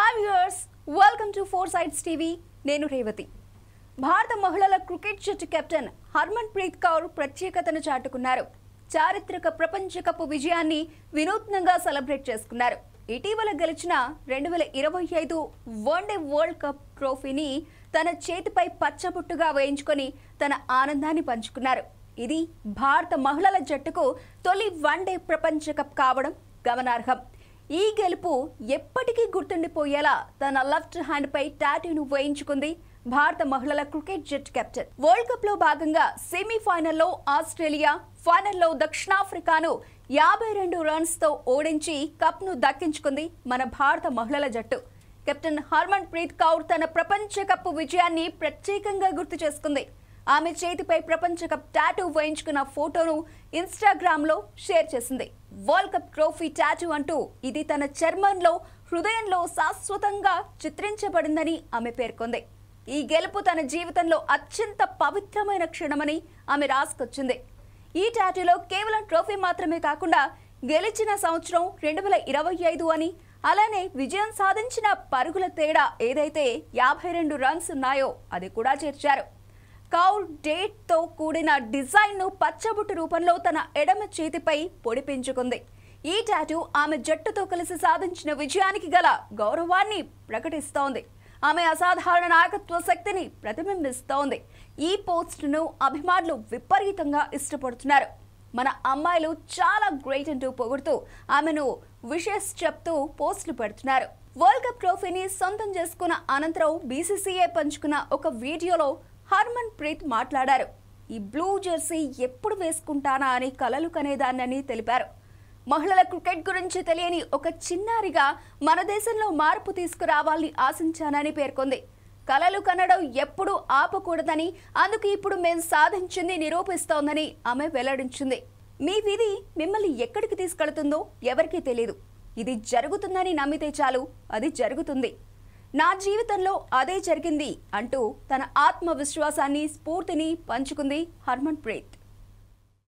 Hi viewers, welcome to four sides TV. నేను రేవతి. భారత మహిళల క్రికెట్ జట్టు కెప్టెన్ హర్మన్ ప్రీత్ కౌర్ ప్రత్యేకతను చాటుకున్నారు. చారిత్రక ప్రపంచ కప్ విజయాన్ని వినూత్నంగా సెలబ్రేట్ చేసుకున్నారు. ఇటీవల గెలిచిన 2025 వన్డే వరల్డ్ కప్ ట్రోఫీని తన చేతిపై పచ్చబొట్టుగా వేయించుకొని తన ఆనందాన్ని పంచుకున్నారు. ఇది భారత మహిళల జట్టుకు తొలి వన్డే ప్రపంచ కప్ కావడం గమనార్హం. ఈ గెలుపు ఎప్పటికీ గుర్తుండిపోయేలా తన లెఫ్ట్ హ్యాండ్ పై టాటూను వేయించుకుంది భారత మహిళల క్రికెట్ జట్టు కెప్టెన్. వరల్డ్ కప్ లో భాగంగా సెమీఫైనల్లో ఆస్ట్రేలియా, ఫైనల్లో దక్షిణాఫ్రికాను 52 రన్స్ తో ఓడించి కప్ ను దక్కించుకుంది మన భారత మహిళల జట్టు. కెప్టెన్ హర్మన్ ప్రీత్ కౌర్ తన ప్రపంచ కప్ విజయాన్ని ప్రత్యేకంగా గుర్తు చేసుకుంది. ఆమె చేతిపై ప్రపంచ కప్ టాటూ వేయించుకున్న ఫోటోను ఇన్స్టాగ్రామ్ లో షేర్ చేసింది. వరల్డ్ కప్ ట్రోఫీ టాటూ అంటూ ఇది తన చర్మంలో, హృదయంలో శాశ్వతంగా చిత్రించబడిందని ఆమె పేర్కొంది. ఈ గెలుపు తన జీవితంలో అత్యంత పవిత్రమైన క్షణమని ఆమె రాసుకొచ్చింది. ఈ టాటూలో కేవలం ట్రోఫీ మాత్రమే కాకుండా గెలిచిన సంవత్సరం 2025 అని, అలానే విజయం సాధించిన పరుగుల తేడా ఏదైతే 52 రన్స్ ఉన్నాయో అది కూడా చేర్చారు. కౌర్ డేట్ తో కూడిన డిజైన్ ను పచ్చబొట్టు రూపంలో తన ఎడమ చేతిపై పొడిపించుకుంది. ఈ టాటూ ఆమె జట్టుతో కలిసి సాధించిన విజయానికి గల గౌరవాన్ని ప్రకటిస్తోంది. ఆమె అసాధారణ నాయకత్వ శక్తిని ప్రతిబింబిస్తోంది. ఈ పోస్ట్ ను అభిమానులు విపరీతంగా ఇష్టపడుతున్నారు. మన అమ్మాయిలు చాలా గ్రేట్ అంటూ పొగుడుతూ ఆమెను విషెస్ చెప్తూ పోస్టులు పెడుతున్నారు. వరల్డ్ కప్ ట్రోఫీని సొంతం చేసుకున్న అనంతరం బీసీసీఐ పంచుకున్న ఒక వీడియోలో హర్మన్ ప్రీత్ మాట్లాడారు. ఈ బ్లూ జెర్సీ ఎప్పుడు వేసుకుంటానా అని కలలు కనేదాన్నని తెలిపారు. మహిళల క్రికెట్ గురించి తెలియని ఒక చిన్నారిగా మన దేశంలో మార్పు తీసుకురావాలని ఆశించానని పేర్కొంది. కలలు కనడం ఎప్పుడు ఆపకూడదని, అందుకు ఇప్పుడు మేం సాధించింది నిరూపిస్తోందని ఆమె వెల్లడించింది. మీ విధి మిమ్మల్ని ఎక్కడికి తీసుకెళ్తుందో ఎవరికీ తెలియదు. ఇది జరుగుతుందని నమ్మితే చాలు, అది జరుగుతుంది. నా జీవితంలో అదే జరిగింది అంటూ తన ఆత్మవిశ్వాసాన్ని, స్ఫూర్తిని పంచుకుంది హర్మన్ ప్రీత్.